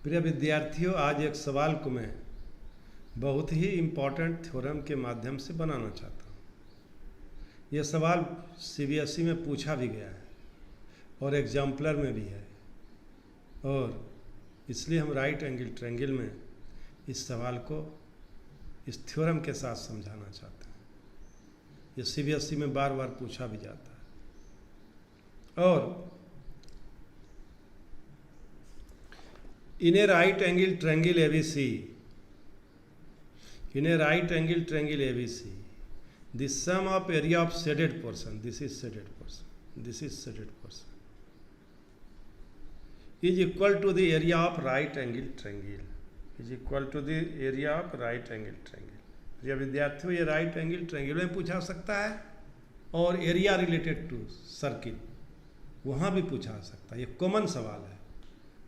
प्रिय विद्यार्थियों, आज एक सवाल को मैं बहुत ही इम्पोर्टेंट थ्योरम के माध्यम से बनाना चाहता हूँ। यह सवाल सीबीएसई में पूछा भी गया है और एग्जाम्पलर में भी है, और इसलिए हम राइट एंगल ट्रायंगल में इस सवाल को इस थ्योरम के साथ समझाना चाहते हैं। यह सीबीएसई में बार बार पूछा भी जाता है। और in a right angle triangle ABC, the sum of area of shaded portion, this is shaded portion, is equal to the area of right angle triangle, ये विद्यार्थियों ये राइट एंगल ट्रायंगल में पूछा सकता है, और एरिया रिलेटेड टू सर्किल वहाँ भी पूछा सकता है। ये कॉमन सवाल है,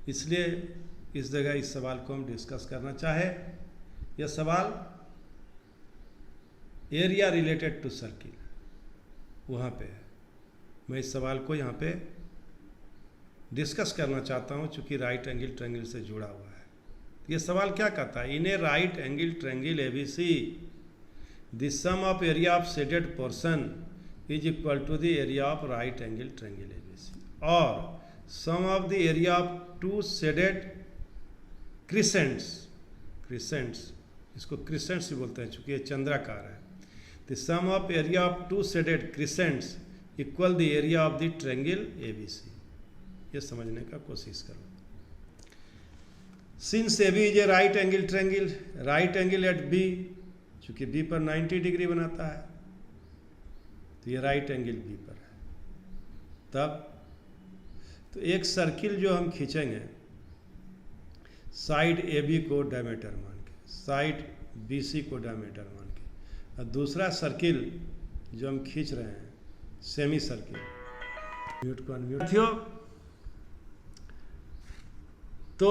इसलिए इस जगह इस सवाल को हम डिस्कस करना चाहे। यह सवाल एरिया रिलेटेड टू सर्किल वहाँ पे है। मैं इस सवाल को यहाँ पे डिस्कस करना चाहता हूँ, चूँकि राइट एंगल ट्रायंगल से जुड़ा हुआ है। यह सवाल क्या कहता है? In a right angle triangle ABC the sum of area of shaded portion is equal to the area of right angle triangle ABC, और sum of the area of two shaded crescents, इसको crescents भी बोलते हैं चूँकि ये चंद्राकार है। The sum of area of two shaded crescents equal the area of the triangle ABC. ये समझने का कोशिश करो। Since A B is A right angle triangle, right angle at B, चूँकि बी पर 90 डिग्री बनाता है, तो ये राइट एंगल बी पर है। तब तो एक सर्किल जो हम खींचेंगे साइड ए बी को डायमीटर मान के, साइड बी सी को डायमीटर मान के, और दूसरा सर्किल जो हम खींच रहे हैं सेमी सर्किल, म्यूट को अनम्यूट थियो। तो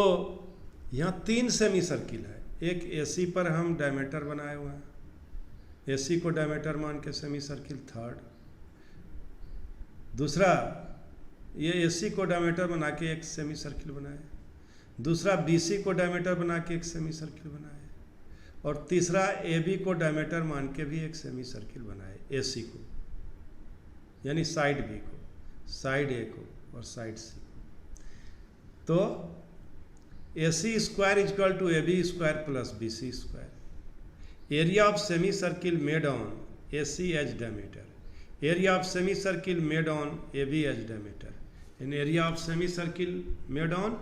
यहाँ 3 सेमी सर्किल है। एक एसी पर हम डायमीटर बनाए हुए हैं, एसी को डायमीटर मान के सेमी सर्किल थर्ड। दूसरा ये एसी को डायमीटर बना के एक सेमी सर्किल बनाए, दूसरा बीसी को डायमीटर बना के एक सेमी सर्किल बनाए, और तीसरा एबी को डायमीटर मान के भी एक सेमी सर्किल बनाए, एसी को यानी साइड बी को, साइड ए को और साइड सी को। तो AC square equal to AB square plus BC square. Area of semi circle made on AC as diameter, area of semi circle made on AB as diameter, in area of semi circle made on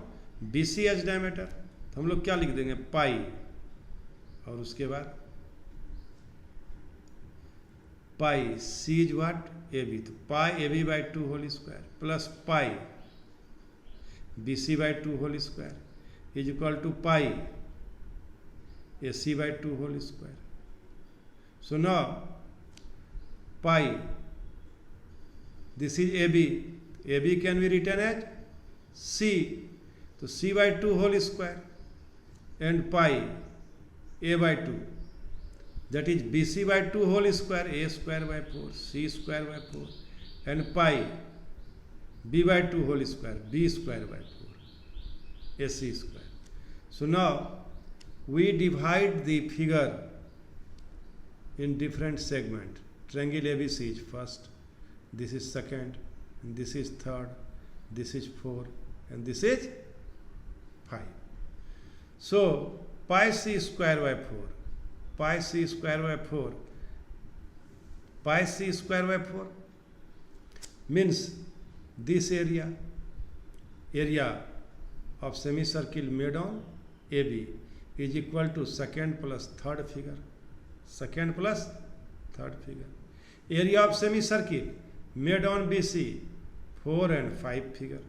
BC as diameter. तो हम लोग क्या लिख देंगे? पाई, और उसके बाद pi C is what? AB, तो pi AB by 2 whole square plus pi BC by 2 whole square is equal to pi AC by 2 whole square. So now pi, this is AB can be written as C, तो C by 2 whole square and pi A by 2, that is BC by 2 whole square, A square by 4, C square by 4, and pi B by 2 whole square, B square by 4, AC square. So now we divide the figure in different segment. Triangle ABC is first, this is second, and this is third, this is 4, and this is 5. So pi C square by 4, pi C square by 4, pi C square by 4 means this area of semicircle made on AB is equal to second plus third figure, area of semicircle made on BC 4 and 5 figure,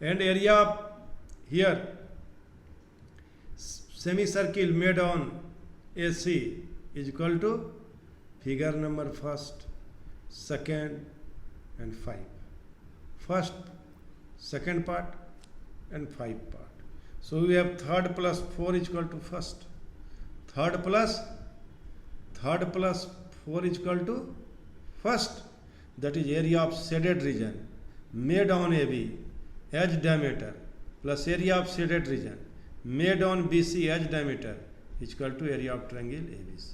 and area of here semicircle made on AC is equal to figure number first, second and 5, first, second part and 5 part. So we have third plus 4 is equal to first, third plus 4 is equal to first, that is area of shaded region made on AB as diameter plus area of shaded region made on BC as diameter is equal to area of triangle ABC.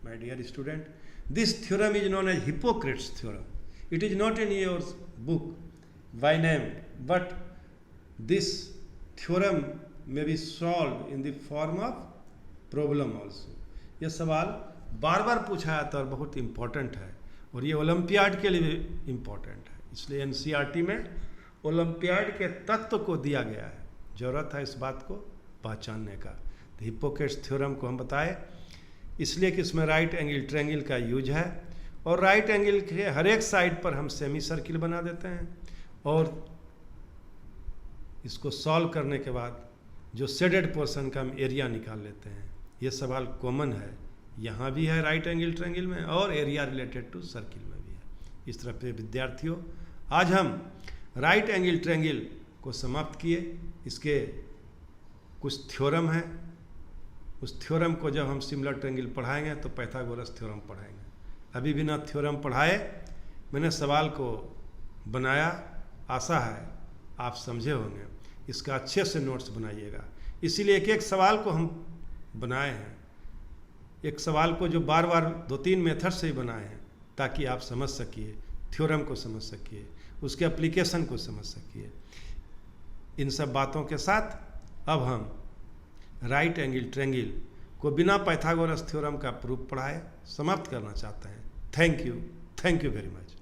My dear student, this theorem is known as Hippocrates theorem. It is not in your book by name, but this theorem may be solved in the form of problem also. यह सवाल बार बार पूछा जाता है और बहुत important है, और ये ओलंपियाड के लिए भी इम्पोर्टेंट है, इसलिए एनसीईआरटी में ओलंपियाड के तत्व को दिया गया है, ज़रूरत है इस बात को पहचानने का। तो हिप्पोक्रेट्स थ्योरम को हम बताए इसलिए कि इसमें राइट एंगल ट्रायंगल का यूज है, और राइट एंगल के हर एक साइड पर हम सेमी सर्किल बना देते हैं, और इसको सॉल्व करने के बाद जो शेडेड पोर्शन का हम एरिया निकाल लेते हैं। ये सवाल कॉमन है, यहाँ भी है राइट एंगल ट्रायंगल में, और एरिया रिलेटेड टू सर्किल में भी है। इस तरह से विद्यार्थियों, आज हम राइट एंगल ट्रायंगल को समाप्त किए। इसके कुछ थ्योरम हैं, उस थ्योरम को जब हम सिमिलर ट्रायंगल पढ़ाएंगे तो पाइथागोरस थ्योरम पढ़ाएंगे। अभी बिना थ्योरम पढ़ाए मैंने सवाल को बनाया, आशा है आप समझे होंगे। इसका अच्छे से नोट्स बनाइएगा, इसीलिए एक एक सवाल को हम बनाए हैं, एक सवाल को जो बार बार 2-3 मेथड से ही बनाए हैं, ताकि आप समझ सकिए, थ्योरम को समझ सकिए, उसके एप्लीकेशन को समझ सकिए। इन सब बातों के साथ अब हम राइट एंगल ट्रायंगल को बिना पाइथागोरस थ्योरम का प्रूफ पढ़ाए समाप्त करना चाहते हैं। Thank you very much.